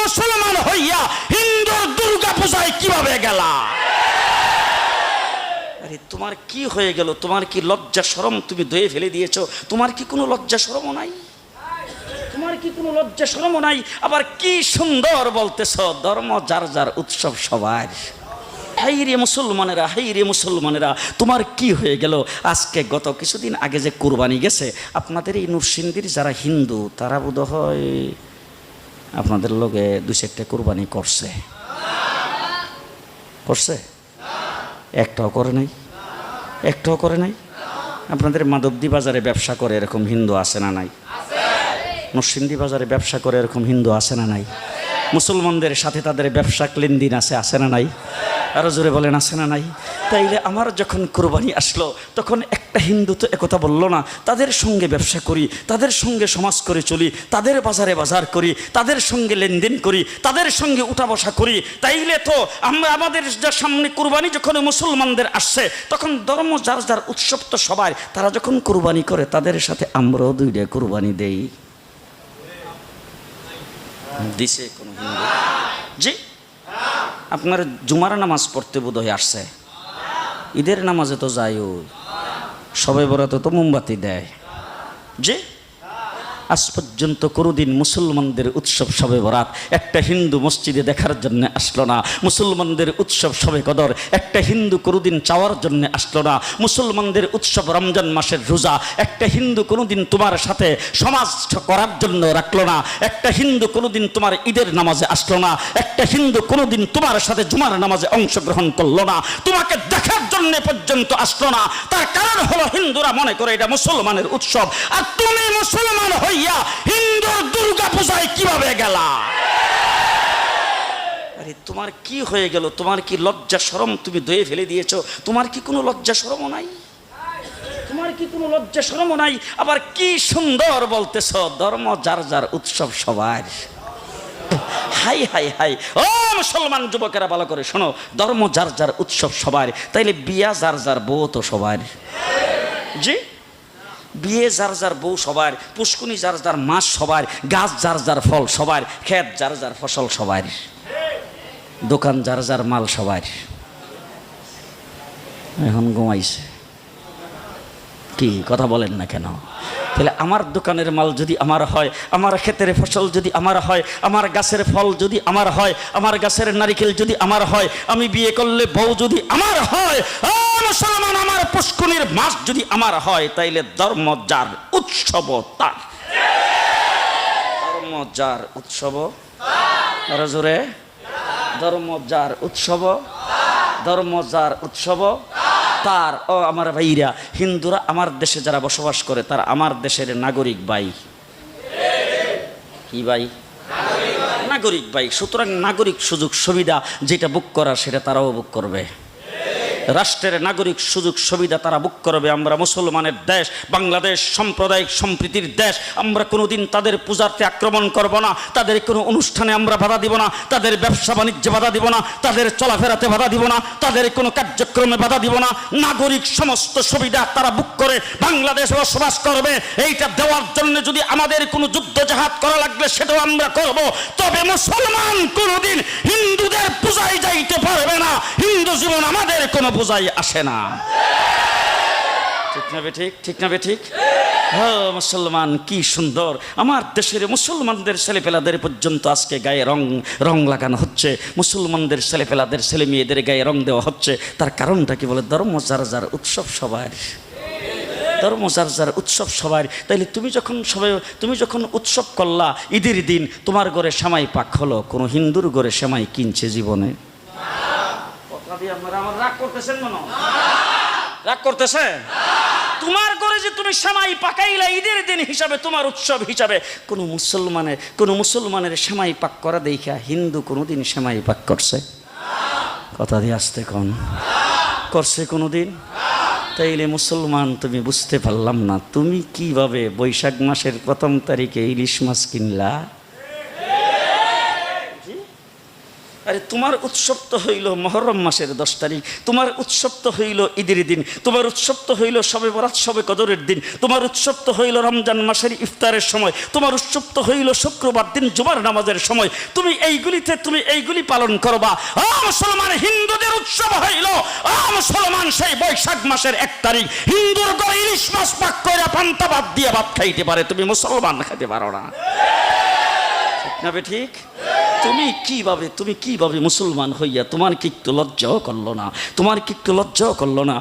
মুসলমান হইয়া হিন্দুর দুর্গা পূজায় কিভাবে গেলা? আরে তোমার কি হয়ে গেল? তোমার কি লজ্জা শরম তুমি ধুয়ে ফেলে দিয়েছো? তোমার কি কোনো লজ্জা শরমও নাই? তোমার কি কোনো লজ্জা শরমও নাই? আবার কি সুন্দর বলতেছ, ধর্ম যার যার, উৎসব সবার। হাই রে মুসলমানেরা, হাই রে মুসলমানেরা, তোমার কি হয়ে গেল? আজকে গত কিছুদিন আগে যে কুরবানি গেছে, আপনাদের এই নরসিংদীর যারা হিন্দু তারা বোধহয় আপনাদের লোকে 2-4টা কুরবানি করছে। করছে? একটাও করে নাই? একটাও করে নাই? আপনাদের মাধবদী বাজারে ব্যবসা করে এরকম হিন্দু আছে না নাই? নরসিংদী বাজারে ব্যবসা করে এরকম হিন্দু আছে না নাই? মুসলমানদের সাথে তাদের ব্যবসা লেনদেন আছে না নাই? আরো জোরে বলেন, আছে না নাই? তাইলে আমার যখন কুরবানি আসলো তখন একটা হিন্দু তো একথা বললো না, তাদের সঙ্গে ব্যবসা করি, তাদের সঙ্গে সমাজ করে চলি, তাদের বাজারে বাজার করি, তাদের সঙ্গে লেনদেন করি, তাদের সঙ্গে উঠা বসা করি। তাইলে তো আমরা আমাদের যা সামনে কুরবানি যখন মুসলমানদের আসছে তখন ধর্ম যার যার, উৎসব তো সবার। তারা যখন কুরবানি করে তাদের সাথে আমরাও 2টা কুরবানি দেই। দিছে কোনো হিন্দু? জি, আপনার জুমার নামাজ পড়তে বোধহয় আসছে, ঈদের নামাজে তো যায়, সবে বরাতে তো মোমবাতি দেয়। যে আজ পর্যন্ত কোনোদিন মুসলমানদের উৎসব শবে বরাত একটা হিন্দু মসজিদে দেখার জন্য আসলো না। মুসলমানদের উৎসব শবে কদর একটা হিন্দু কোনোদিন চাওয়ার জন্য আসলো না। মুসলমানদের উৎসব রমজান মাসের রোজা একটা হিন্দু কোনোদিন তোমার সাথে সমাজ করার জন্য রাখলো না। একটা হিন্দু কোনোদিন তোমার ঈদের নামাজে আসলো না। একটা হিন্দু কোনোদিন তোমার সাথে জুমার নামাজে অংশগ্রহণ করলো না, তোমাকে দেখার জন্য পর্যন্ত আসলো না। তার কারণ হলো হিন্দুরা মনে করে এটা মুসলমানের উৎসব, আর তুমি মুসলমান হই হিন্দুর দুর্গা পূজায় কিভাবে গেলা? আরে তোমার কি হয়ে গেল? তোমার কি লজ্জা শরম তুমি ধুয়ে ফেলে দিয়েছো? তোমার কি কোনো লজ্জা শরমও নাই? তোমার কি কোনো লজ্জা শরমও নাই? আবার কি সুন্দর বলতেছ, ধর্ম যার যার, উৎসব সবার। হাই হাই হাই, ও মুসলমান যুবকেরা ভালো করে শোনো, ধর্ম যার যার, উৎসব সবার। তাইলে বিয়া যার যার, বউ তো সবার। জি, বিয়ে যার যার, বউ সবার, পুষ্কুনি যার যার, মাছ সবার, গাছ যার যার, ফল সবার, ক্ষেত যার যার, ফসল সবার, দোকান যার যার, মাল সবার। এখন ঘুমাইছে কি কথা বলেন না কেন? তাহলে আমার দোকানের মাল যদি আমার হয়, আমার ক্ষেতের ফসল যদি আমার হয়, আমার গাছের ফল যদি আমার হয়, আমার গাছের নারিকেল যদি আমার হয়, আমি বিয়ে করলে বউ যদি আমার হয়, মুসলমান আমার পুষ্কুনির মাছ যদি আমার হয়, তাইলে ধর্ম যার, উৎসব তার। ধর্ম যার, উৎসব আরো জোরে, ধর্ম যার, উৎসব, ধর্ম যার, উৎসব তার। ও আমার ভাইরা, হিন্দুরা আমার দেশে যারা বসবাস করে তারা আমার দেশের নাগরিক ভাই। কি ভাই? নাগরিক ভাই। সুতরাং নাগরিক সুযোগ সুবিধা যেটা বুক করার সেটা তারাও বুক করবে। রাষ্ট্রের নাগরিক সুযোগ সুবিধা তারা বুক করবে। আমরা মুসলমানের দেশ, বাংলাদেশ সাম্প্রদায়িক সম্প্রীতির দেশ। আমরা কোনোদিন তাদের পূজাতে আক্রমণ করব না, তাদের কোনো অনুষ্ঠানে আমরা বাধা দিব না, তাদের ব্যবসা বাণিজ্যে বাধা দিব না, তাদের চলাফেরাতে বাধা দিব না, তাদের কোনো কার্যক্রমে বাধা দিব না। নাগরিক সমস্ত সুবিধা তারা বুক করে বাংলাদেশে বসবাস করবে। এইটা দেওয়ার জন্য যদি আমাদের কোনো যুদ্ধ জাহাজ করা লাগবে সেটাও আমরা করব। তবে মুসলমান কোনোদিন হিন্দুদের পূজায় যাইতে পারবে না। হিন্দু জীবন আমাদের কোনো পূজায় আসে না। ঠিক না বে ঠিক? ঠিক না বে ঠিক? হ্যাঁ, মুসলমান কি সুন্দর। আমার দেশের মুসলমানদের ছেলেপেলাদের পর্যন্ত আজকে গায়ে রং লাগানো হচ্ছে। মুসলমানদের ছেলেপেলাদের ছেলে মেয়েদের গায়ে রং দেওয়া হচ্ছে। তার কারণটা কি? বলে ধর্ম যার যার, উৎসব সবার। ধর্ম যার যার, উৎসব সবার। তাইলে তুমি যখন উৎসব করলা ঈদের দিন, তোমার ঘরে সেমাই পাক হলো, কোনো হিন্দুর ঘরে সেমাই কিনছে জীবনে? আমার রাগ করতেছেন মনে? রাগ করতেছে? তোমার ঘরে যে তুমি সেমাই পাকাইলা ঈদের দিন হিসাবে, তোমার উৎসব হিসাবে, কোন মুসলমানের সেমাই পাক করা দেখা হিন্দু কোনোদিন সেমাই পাক করছে? কথা দিয়ে আসতে কোন করছে কোনোদিন? তাইলে মুসলমান তুমি বুঝতে পারলাম না, তুমি কিভাবে বৈশাখ মাসের 1 তারিখে ইলিশ মাছ কিনলা? আরে তোমার উৎসব তো হইল মহরম মাসের 10 তারিখ, তোমার উৎসব তো হইল ঈদের দিন, তোমার উৎসব তো হইল শবে বরাত শবে কদরের দিন, তোমার উৎসব তো হইল রমজান মাসের ইফতারের সময়, তোমার উৎসব তো হইল শুক্রবার দিন জুমার নামাজের সময়। তুমি এইগুলি পালন করবা। মুসলমান হিন্দুদের উৎসব হইল মুসলমান সেই বৈশাখ মাসের 1 তারিখ। হিন্দুর ঘরে ইলিশ মাছ পাক করে পান্তা ভাত দিয়ে ভাত খাইতে পারে, তুমি মুসলমান খেতে পারো না। ঠিক না বে ঠিক? তুমি কিভাবে মুসলমান হইয়া তোমার কি একটু লজ্জাও করলো না? তোমার কি একটু লজ্জাও করলো না?